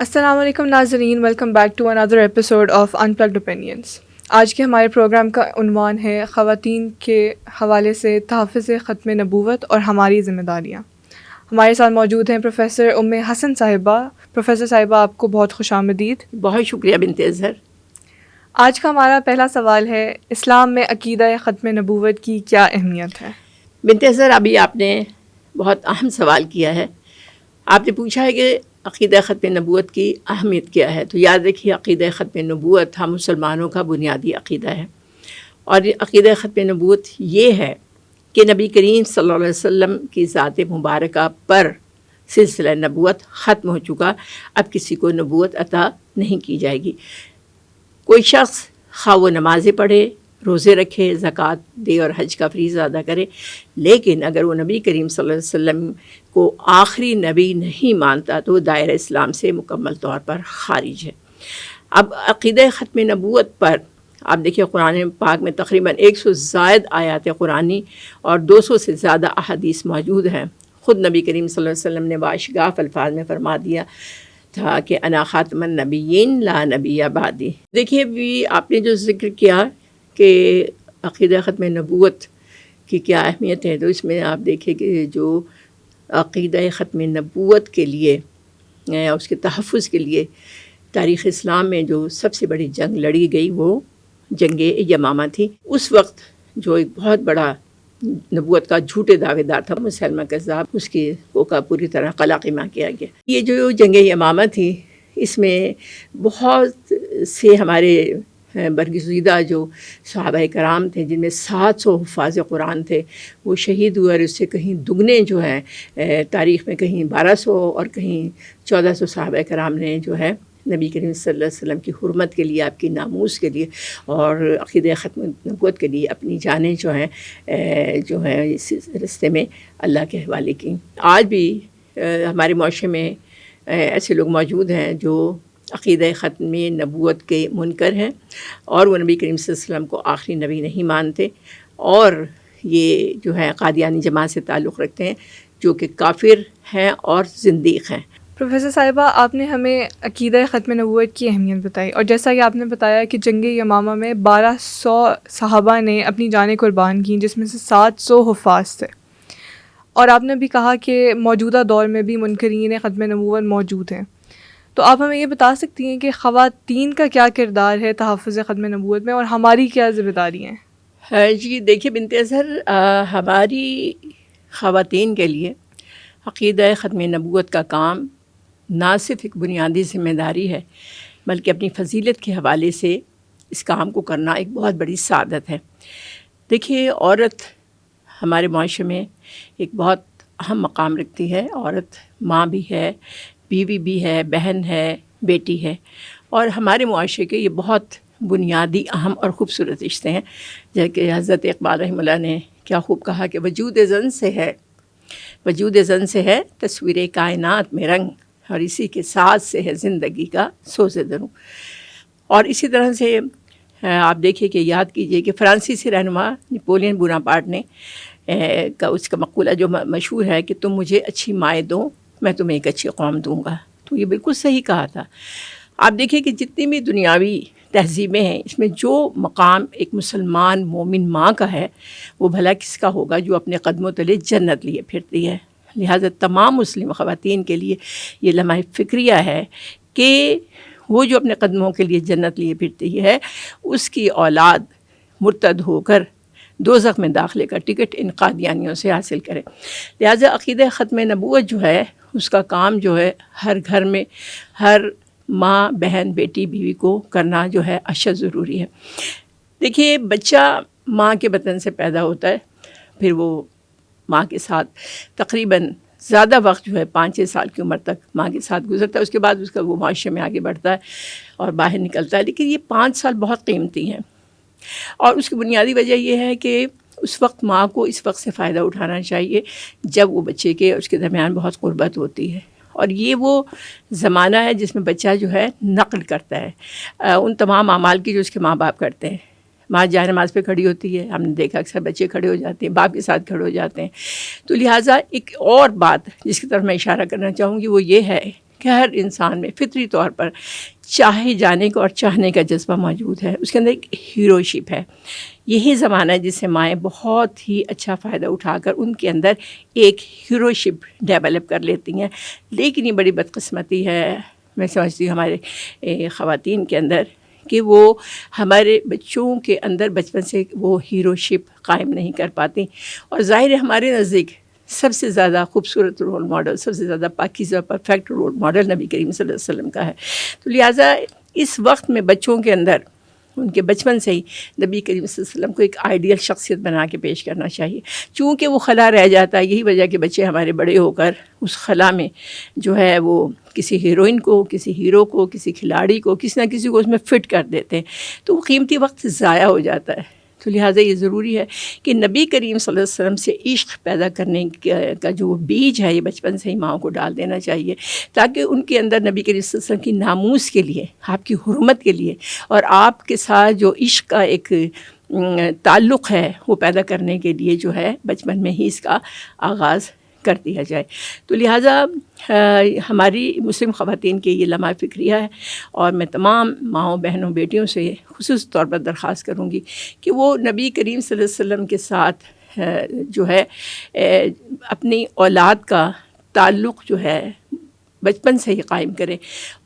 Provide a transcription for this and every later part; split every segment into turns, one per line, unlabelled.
السلام علیکم ناظرین، welcome back to another episode of unplugged opinions. آج کے ہمارے پروگرام کا عنوان ہے خواتین کے حوالے سے تحفظ ختم نبوت اور ہماری ذمہ داریاں۔ ہمارے ساتھ موجود ہیں پروفیسر ام حسن صاحبہ۔ پروفیسر صاحبہ، آپ کو بہت خوش آمدید۔
بہت شکریہ بنت اظہر۔
آج کا ہمارا پہلا سوال ہے، اسلام میں عقیدہ ختم نبوت کی کیا اہمیت ہے؟
بنت اظہر، ابھی آپ نے بہت اہم سوال کیا ہے۔ آپ نے پوچھا ہے کہ عقیدہ ختم نبوت کی اہمیت کیا ہے، تو یاد رکھیے عقیدہ ختم نبوت ہم مسلمانوں کا بنیادی عقیدہ ہے، اور عقیدہ ختم نبوت یہ ہے کہ نبی کریم صلی اللہ علیہ وسلم کی ذات مبارکہ پر سلسلہ نبوت ختم ہو چکا، اب کسی کو نبوت عطا نہیں کی جائے گی۔ کوئی شخص خواہ وہ نمازیں پڑھے، روزے رکھے، زکوٰۃ دے اور حج کا فریضہ ادا کرے، لیکن اگر وہ نبی کریم صلی اللہ علیہ وسلم کو آخری نبی نہیں مانتا تو وہ دائرہ اسلام سے مکمل طور پر خارج ہے۔ اب عقیدہ ختم نبوت پر آپ دیکھیے قرآن پاک میں تقریباً 100 زائد آیات قرآنی اور 200 سے زیادہ احادیث موجود ہیں۔ خود نبی کریم صلی اللہ علیہ وسلم نے باشگاف الفاظ میں فرما دیا تھا کہ انا خاتم النبیین لا نبی بعدی۔ دیکھیے بھی آپ نے جو ذکر کیا کہ عقیدہ ختم نبوت کی کیا اہمیت ہے، تو اس میں آپ دیکھیں کہ جو عقیدہ ختم نبوت کے لیے اس کے تحفظ کے لیے تاریخ اسلام میں جو سب سے بڑی جنگ لڑی گئی وہ جنگ یمامہ تھی۔ اس وقت جو ایک بہت بڑا نبوت کا جھوٹے دعوے دار تھا مسلمہ کذاب، اس کی کا پوری طرح قلاقمہ کیا گیا۔ یہ جو جنگ یمامہ تھی، اس میں بہت سے ہمارے برگزیدہ جو صحابہ کرام تھے، جن میں 700 حفاظ قرآن تھے، وہ شہید ہوئے، اور اس سے کہیں دگنے جو ہیں تاریخ میں کہیں 1200 اور کہیں 1400 صحابہ کرام نے جو ہے نبی کریم صلی اللہ علیہ وسلم کی حرمت کے لیے، آپ کی ناموس کے لیے اور عقیدہ ختم نبوت کے لیے اپنی جانیں جو ہیں اس راستے میں اللہ کے حوالے کی۔ آج بھی ہمارے معاشرے میں ایسے لوگ موجود ہیں جو عقیدہ ختم نبوت کے منکر ہیں، اور وہ نبی کریم صلی اللہ علیہ وسلم کو آخری نبی نہیں مانتے، اور یہ جو ہے قادیانی جماعت سے تعلق رکھتے ہیں، جو کہ کافر ہیں اور زندیق ہیں۔
پروفیسر صاحبہ، آپ نے ہمیں عقیدہ ختم نبوت کی اہمیت بتائی، اور جیسا کہ آپ نے بتایا کہ جنگ یمامہ میں 1200 صحابہ نے اپنی جانیں قربان کیں، جس میں سے 700 حفاظ تھے، اور آپ نے بھی کہا کہ موجودہ دور میں بھی منکرین ختم نبوت موجود ہیں، تو آپ ہمیں یہ بتا سکتی ہیں کہ خواتین کا کیا کردار ہے تحفظ ختم نبوت میں، اور ہماری کیا ذمہ داری ہیں؟
جی دیکھیے بنت اظہر، ہماری خواتین کے لیے عقیدہ ختم نبوت کا کام نہ صرف ایک بنیادی ذمہ داری ہے، بلکہ اپنی فضیلت کے حوالے سے اس کام کو کرنا ایک بہت بڑی سعادت ہے۔ دیکھیے، عورت ہمارے معاشرے میں ایک بہت اہم مقام رکھتی ہے۔ عورت ماں بھی ہے، بیوی بھی ہے، بہن ہے، بیٹی ہے، اور ہمارے معاشرے کے یہ بہت بنیادی اہم اور خوبصورت رشتے ہیں، جیسے کہ حضرت اقبال رحمہ اللہ نے کیا خوب کہا کہ وجود زن سے ہے تصویر کائنات میں رنگ، اور اسی کے ساتھ سے ہے زندگی کا سوز دروں۔ اور اسی طرح سے آپ دیکھیے کہ یاد کیجئے کہ فرانسیسی رہنما نپولین بوناپارٹ نے اس کا مقولہ جو مشہور ہے کہ تم مجھے اچھی مائیں دو، میں تمہیں ایک اچھی قوم دوں گا، تو یہ بالکل صحیح کہا تھا۔ آپ دیکھیے کہ جتنی بھی دنیاوی تہذیبیں ہیں، اس میں جو مقام ایک مسلمان مومن ماں کا ہے، وہ بھلا کس کا ہوگا جو اپنے قدموں تلے جنت لیے پھرتی ہے۔ لہٰذا تمام مسلم خواتین کے لیے یہ لمحہ فکریہ ہے کہ وہ جو اپنے قدموں کے لیے جنت لیے پھرتی ہے، اس کی اولاد مرتد ہو کر دوزخ میں داخلے کا ٹکٹ ان قادیانیوں سے حاصل کرے۔ لہٰذا عقیدہ ختم نبوت جو ہے، اس کا کام جو ہے ہر گھر میں ہر ماں، بہن، بیٹی، بیوی کو کرنا جو ہے اشد ضروری ہے۔ دیکھیے، بچہ ماں کے بطن سے پیدا ہوتا ہے، پھر وہ ماں کے ساتھ تقریباً زیادہ وقت جو ہے 5-6 سال کی عمر تک ماں کے ساتھ گزرتا ہے، اس کے بعد اس کا وہ معاشرے میں آگے بڑھتا ہے اور باہر نکلتا ہے، لیکن یہ 5 سال بہت قیمتی ہیں، اور اس کی بنیادی وجہ یہ ہے کہ اس وقت ماں کو اس وقت سے فائدہ اٹھانا چاہیے جب وہ بچے کے اور اس کے درمیان بہت قربت ہوتی ہے، اور یہ وہ زمانہ ہے جس میں بچہ جو ہے نقل کرتا ہے ان تمام اعمال کی جو اس کے ماں باپ کرتے ہیں۔ ماں جائے نماز پہ کھڑی ہوتی ہے، ہم نے دیکھا اکثر بچے کھڑے ہو جاتے ہیں، باپ کے ساتھ کھڑے ہو جاتے ہیں۔ تو لہٰذا ایک اور بات جس کی طرف میں اشارہ کرنا چاہوں گی وہ یہ ہے کہ ہر انسان میں فطری طور پر چاہے جانے کا اور چاہنے کا جذبہ موجود ہے، اس کے اندر ایک ہیروشپ ہے. یہی زمانہ ہے جس سے مائیں بہت ہی اچھا فائدہ اٹھا کر ان کے اندر ایک ہیروشپ ڈیولپ کر لیتی ہیں. لیکن یہ بڑی بدقسمتی ہے میں سمجھتی ہوں ہمارے خواتین کے اندر کہ وہ ہمارے بچوں کے اندر بچپن سے وہ ہیروشپ قائم نہیں کر پاتی. اور ظاہر ہے ہمارے نزدیک سب سے زیادہ خوبصورت رول ماڈل، سب سے زیادہ پاکیزہ پرفیکٹ رول ماڈل نبی کریم صلی اللہ علیہ وسلم کا ہے. تو لہٰذا اس وقت میں بچوں کے اندر ان کے بچپن سے ہی نبی کریم صلی اللہ علیہ وسلم کو ایک آئیڈیل شخصیت بنا کے پیش کرنا چاہیے. چونکہ وہ خلا رہ جاتا ہے، یہی وجہ کہ بچے ہمارے بڑے ہو کر اس خلا میں جو ہے وہ کسی ہیروئن کو، کسی ہیرو کو، کسی کھلاڑی کو، کسی نہ کسی کو اس میں فٹ کر دیتے ہیں، تو وہ قیمتی وقت ضائع ہو جاتا ہے. تو لہٰذا یہ ضروری ہے کہ نبی کریم صلی اللہ علیہ وسلم سے عشق پیدا کرنے کا جو بیج ہے یہ بچپن سے ہی ماؤں کو ڈال دینا چاہیے، تاکہ ان کے اندر نبی کریم صلی اللہ علیہ وسلم کی ناموس کے لیے، آپ کی حرمت کے لیے اور آپ کے ساتھ جو عشق کا ایک تعلق ہے وہ پیدا کرنے کے لیے جو ہے بچپن میں ہی اس کا آغاز کر دیا جائے. تو لہٰذا ہماری مسلم خواتین کے یہ لمحہ فکریہ ہے، اور میں تمام ماؤں، بہنوں، بیٹیوں سے خصوصی طور پر درخواست کروں گی کہ وہ نبی کریم صلی اللہ علیہ وسلم کے ساتھ جو ہے اپنی اولاد کا تعلق جو ہے بچپن سے ہی قائم کریں،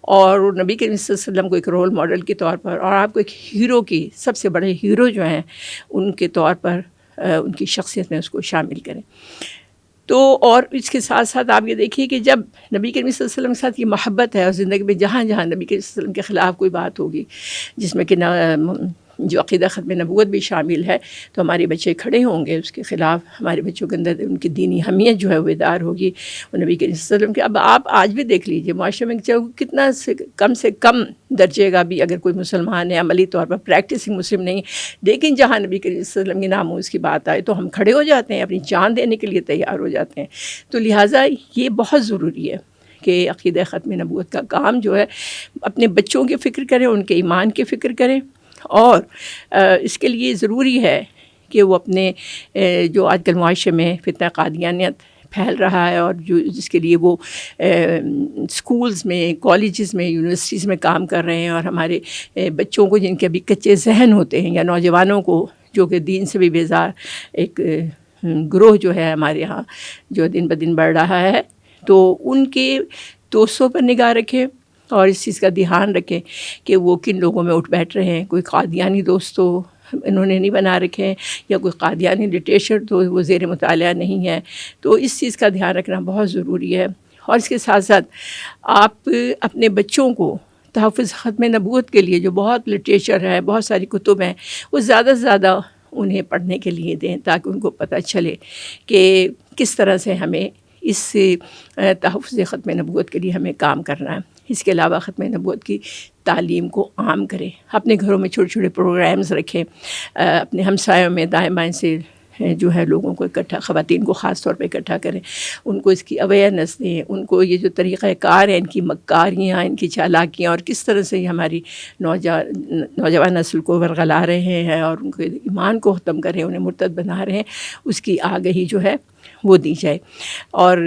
اور نبی کریم صلی اللہ علیہ وسلم کو ایک رول ماڈل کے طور پر اور آپ کو ایک ہیرو کی، سب سے بڑے ہیرو جو ہیں ان کے طور پر ان کی شخصیت میں اس کو شامل کریں. تو اور اس کے ساتھ ساتھ آپ یہ دیکھیے کہ جب نبی کریم صلی اللہ علیہ وسلم کے ساتھ یہ محبت ہے، اور زندگی میں جہاں جہاں نبی کریم صلی اللہ علیہ وسلم کے خلاف کوئی بات ہوگی جس میں کہ جو عقیدہ ختم نبوت بھی شامل ہے، تو ہمارے بچے کھڑے ہوں گے اس کے خلاف. ہمارے بچوں کے اندر ان کی دینی حمیت جو ہے وہ بیدار ہوگی. وہ نبی کریم صلی اللہ علیہ وسلم کے اب آپ آج بھی دیکھ لیجئے معاشرے میں کتنا سے کم درجے کا بھی اگر کوئی مسلمان ہے عملی طور پر پریکٹسنگ مسلم نہیں، لیکن جہاں نبی کریم صلی اللہ علیہ وسلم کی ناموس کی بات آئے تو ہم کھڑے ہو جاتے ہیں، اپنی جان دینے کے لیے تیار ہو جاتے ہیں. تو لہٰذا یہ بہت ضروری ہے کہ عقیدہ ختم نبوت کا کام جو ہے اپنے بچوں کی فکر کریں، ان کے ایمان کی فکر کریں، اور اس کے لیے ضروری ہے کہ وہ اپنے جو آج کل معاشرے میں فتنہ قادیانیت پھیل رہا ہے، اور جس کے لیے وہ اسکولز میں، کالجز میں، یونیورسٹیز میں کام کر رہے ہیں، اور ہمارے بچوں کو جن کے ابھی کچے ذہن ہوتے ہیں، یا نوجوانوں کو جو کہ دین سے بھی بیزار ایک گروہ جو ہے ہمارے ہاں جو دن بدن بڑھ رہا ہے، تو ان کے دوستوں پر نگاہ رکھیں اور اس چیز کا دھیان رکھیں کہ وہ کن لوگوں میں اٹھ بیٹھ رہے ہیں. کوئی قادیانی دوست تو انہوں نے نہیں بنا رکھے ہیں، یا کوئی قادیانی لٹریچر تو وہ زیر مطالعہ نہیں ہے. تو اس چیز کا دھیان رکھنا بہت ضروری ہے. اور اس کے ساتھ ساتھ آپ اپنے بچوں کو تحفظ ختم نبوت کے لیے جو بہت لٹریچر ہے، بہت ساری کتب ہیں، وہ زیادہ سے زیادہ انہیں پڑھنے کے لیے دیں، تاکہ ان کو پتہ چلے کہ کس طرح سے ہمیں اس تحفظ ختم نبوت کے لیے ہمیں کام کرنا ہے. اس کے علاوہ ختم نبوت کی تعلیم کو عام کریں، اپنے گھروں میں چھوٹے چھوٹے پروگرامز رکھیں، اپنے ہمسایوں میں دائیں بائیں سے جو ہے لوگوں کو اکٹھا، خواتین کو خاص طور پہ اکٹھا کریں، ان کو اس کی اویئرنیس دیں، ان کو یہ جو طریقہ کار ہیں، ان کی مکاریاں، ان کی چالاکیاں، اور کس طرح سے یہ ہماری نوجوان نسل کو ورغلا رہے ہیں اور ان کے ایمان کو ختم کریں، انہیں مرتد بنا رہے ہیں، اس کی آگہی جو ہے وہ دی جائے. اور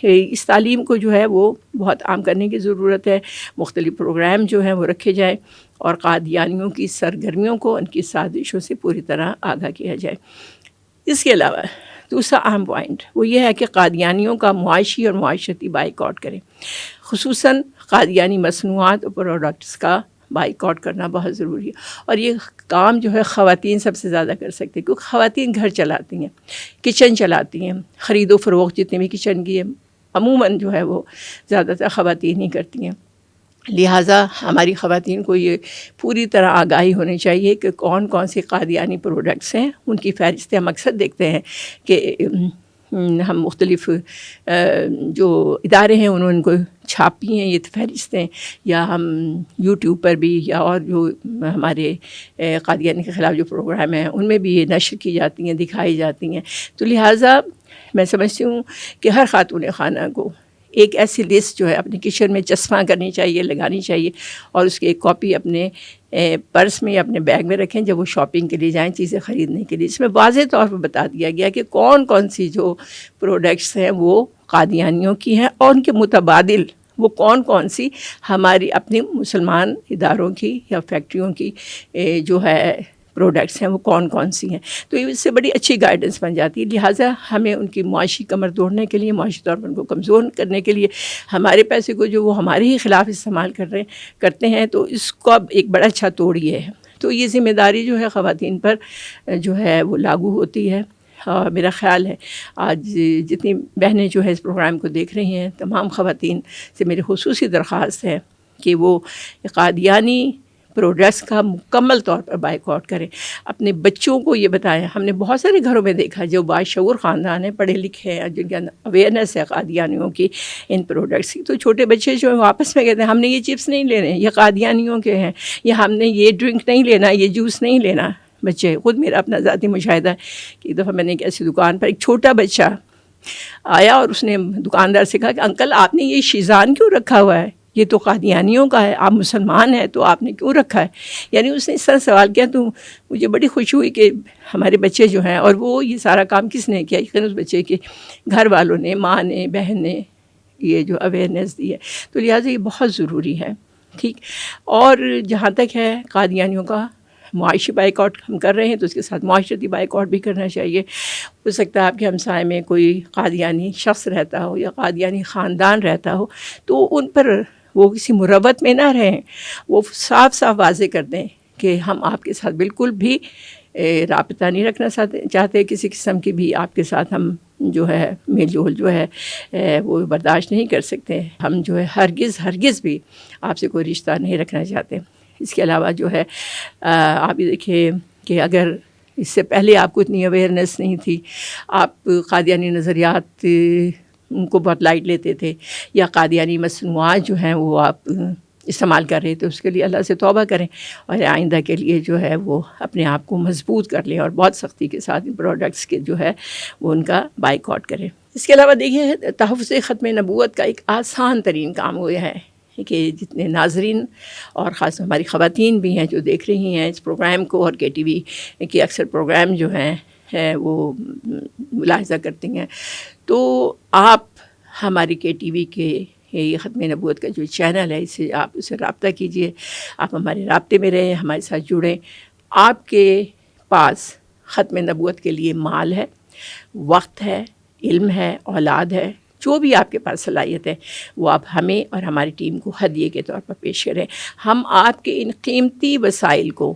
اس تعلیم کو جو ہے وہ بہت عام کرنے کی ضرورت ہے. مختلف پروگرام جو ہیں وہ رکھے جائیں، اور قادیانیوں کی سرگرمیوں کو، ان کی سازشوں سے پوری طرح آگاہ کیا جائے. اس کے علاوہ دوسرا اہم پوائنٹ وہ یہ ہے کہ قادیانیوں کا معاشی اور معاشرتی بائیکاٹ کریں. خصوصاً قادیانی مصنوعات اور پروڈکٹس کا بائیکاٹ کرنا بہت ضروری ہے. اور یہ کام جو ہے خواتین سب سے زیادہ کر سکتی ہیں، کیونکہ خواتین گھر چلاتی ہیں، کچن چلاتی ہیں، خرید و فروخت جتنے بھی کچن کی ہے عموماً جو ہے وہ زیادہ تر خواتین ہی کرتی ہیں. لہٰذا ہماری خواتین کو یہ پوری طرح آگاہی ہونی چاہیے کہ کون کون سی قادیانی پروڈکٹس ہیں، ان کی فہرستیں ہم اکثر دیکھتے ہیں کہ ہم مختلف جو ادارے ہیں انہوں نے ان کو چھاپی ہیں یہ فہرستیں، یا ہم یوٹیوب پر بھی، یا اور جو ہمارے قادیانی کے خلاف جو پروگرام ہیں ان میں بھی یہ نشر کی جاتی ہیں، دکھائی جاتی ہیں. تو لہٰذا میں سمجھتی ہوں کہ ہر خاتون خانہ کو ایک ایسی لسٹ جو ہے اپنے کچن میں چسپاں کرنی چاہیے، لگانی چاہیے، اور اس کی ایک کاپی اپنے پرس میں یا اپنے بیگ میں رکھیں جب وہ شاپنگ کے لیے جائیں، چیزیں خریدنے کے لیے. اس میں واضح طور پر بتا دیا گیا کہ کون کون سی جو پروڈکٹس ہیں وہ قادیانیوں کی ہیں، اور ان کے متبادل وہ کون کون سی ہماری اپنی مسلمان اداروں کی یا فیکٹریوں کی جو ہے پروڈکٹس ہیں وہ کون کون سی ہیں. تو اس سے بڑی اچھی گائیڈنس بن جاتی ہے. لہٰذا ہمیں ان کی معاشی کمر توڑنے کے لیے، معاشی طور پر ان کو کمزور کرنے کے لیے، ہمارے پیسے کو جو وہ ہمارے ہی خلاف استعمال کرتے ہیں، تو اس کو اب ایک بڑا اچھا توڑ یہ ہے. تو یہ ذمہ داری جو ہے خواتین پر جو ہے وہ لاگو ہوتی ہے. اور میرا خیال ہے آج جتنی بہنیں جو ہے اس پروگرام کو دیکھ رہی ہیں، تمام خواتین سے میری خصوصی درخواست ہے کہ وہ قادیانی پروڈکٹس کا مکمل طور پر بائیکاٹ کریں. اپنے بچوں کو یہ بتائیں. ہم نے بہت سارے گھروں میں دیکھا جو باشعور خاندان ہیں، پڑھے لکھے ہیں، جن کے اندر اویئرنیس ہے قادیانیوں کی ان پروڈکٹس کی، تو چھوٹے بچے جو ہیں وہ آپس میں کہتے ہیں ہم نے یہ چپس نہیں لینے، یہ قادیانیوں کے ہیں، یا ہم نے یہ ڈرنک نہیں لینا، یہ جوس نہیں لینا. بچے خود، میرا اپنا ذاتی مشاہدہ ہے کہ ایک دفعہ میں نے ایک ایسی دکان پر ایک چھوٹا بچہ آیا اور اس نے دکاندار سے کہا کہ انکل آپ نے یہ شیزان کیوں رکھا ہوا ہے؟ یہ تو قادیانیوں کا ہے، آپ مسلمان ہیں تو آپ نے کیوں رکھا ہے؟ یعنی اس نے اس طرح سوال کیا. تو مجھے بڑی خوشی ہوئی کہ ہمارے بچے جو ہیں، اور وہ یہ سارا کام کس نے کیا؟ یقیناً اس بچے کے گھر والوں نے، ماں نے، بہن نے یہ جو اویئرنیس دی ہے. تو لہٰذا یہ بہت ضروری ہے. ٹھیک. اور جہاں تک ہے قادیانیوں کا معاشی بائیکاٹ ہم کر رہے ہیں، تو اس کے ساتھ معاشرتی بائیکاٹ بھی کرنا چاہیے. ہو سکتا ہے آپ کے ہمسائے میں کوئی قادیانی شخص رہتا ہو یا قادیانی خاندان رہتا ہو، تو ان پر وہ کسی مروت میں نہ رہیں. وہ صاف صاف واضح کر دیں کہ ہم آپ کے ساتھ بالکل بھی رابطہ نہیں رکھنا چاہتے، کسی قسم کی بھی آپ کے ساتھ ہم جو ہے میل جول جو ہے وہ برداشت نہیں کر سکتے. ہم جو ہے ہرگز بھی آپ سے کوئی رشتہ نہیں رکھنا چاہتے. اس کے علاوہ جو ہے آپ یہ دیکھیں کہ اگر اس سے پہلے آپ کو اتنی اویئرنیس نہیں تھی، آپ قادیانی نظریات ان کو بہت لائٹ لیتے تھے، یا قادیانی مصنوعات جو ہیں وہ آپ استعمال کر رہے تھے، اس کے لیے اللہ سے توبہ کریں اور آئندہ کے لیے جو ہے وہ اپنے آپ کو مضبوط کر لیں اور بہت سختی کے ساتھ ان پروڈکٹس کے جو ہے وہ ان کا بائیکاٹ کریں. اس کے علاوہ دیکھیے تحفظ ختم نبوت کا ایک آسان ترین کام وہ ہے کہ جتنے ناظرین اور خاص ہماری خواتین بھی ہیں جو دیکھ رہی ہیں اس پروگرام کو، اور کے ٹی وی کے اکثر پروگرام جو ہیں وہ ملاحظہ کرتی ہیں، تو آپ ہماری کے ٹی وی کے یہ ختم نبوت کا جو چینل ہے آپ اسے رابطہ کیجئے. آپ ہمارے رابطے میں رہیں، ہمارے ساتھ جڑیں. آپ کے پاس ختم نبوت کے لیے مال ہے، وقت ہے، علم ہے، اولاد ہے، جو بھی آپ کے پاس صلاحیت ہے وہ آپ ہمیں اور ہماری ٹیم کو ہدیے کے طور پر پیش کریں. ہم آپ کے ان قیمتی وسائل کو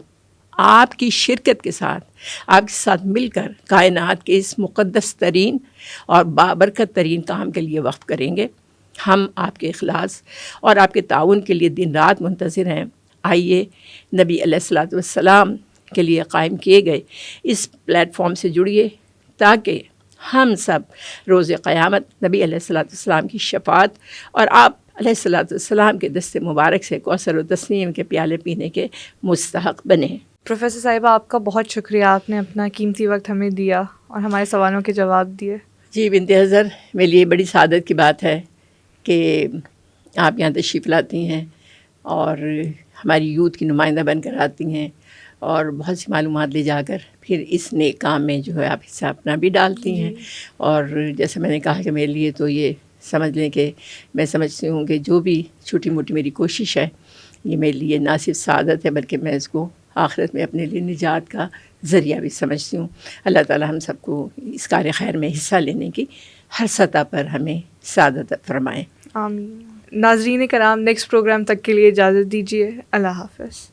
آپ کی شرکت کے ساتھ، آپ کے ساتھ مل کر کائنات کے اس مقدس ترین اور بابرکت ترین کام کے لیے وقف کریں گے. ہم آپ کے اخلاص اور آپ کے تعاون کے لیے دن رات منتظر ہیں. آئیے نبی علیہ الصلوۃ والسلام کے لیے قائم کیے گئے اس پلیٹ فارم سے جڑیے، تاکہ ہم سب روز قیامت نبی علیہ الصلوۃ والسلام کی شفاعت اور آپ علیہ الصلوۃ والسلام کے دست مبارک سے کوثر و تسنیم کے پیالے پینے کے مستحق بنیں.
پروفیسر صاحبہ آپ کا بہت شکریہ، آپ نے اپنا قیمتی وقت ہمیں دیا اور ہمارے سوالوں کے جواب دیے.
جی بنت حضر، میرے لیے بڑی سعادت کی بات ہے کہ آپ یہاں تشریف لاتی ہیں اور ہماری یوتھ کی نمائندہ بن کر آتی ہیں، اور بہت سی معلومات لے جا کر پھر اس نیک کام میں جو ہے آپ حصہ اپنا بھی ڈالتی ہیں. اور جیسے میں نے کہا کہ میرے لیے تو یہ سمجھ لیں کہ میں سمجھتی ہوں کہ جو بھی چھوٹی موٹی میری کوشش ہے یہ میرے لیے نہ صرف سعادت ہے بلکہ میں اس کو آخرت میں اپنے لیے نجات کا ذریعہ بھی سمجھتی ہوں. اللہ تعالی ہم سب کو اس کار خیر میں حصہ لینے کی ہر سطح پر ہمیں سعادت فرمائیں.
آمین. ناظرین کرام، نیکسٹ پروگرام تک کے لیے اجازت دیجیے. اللہ حافظ.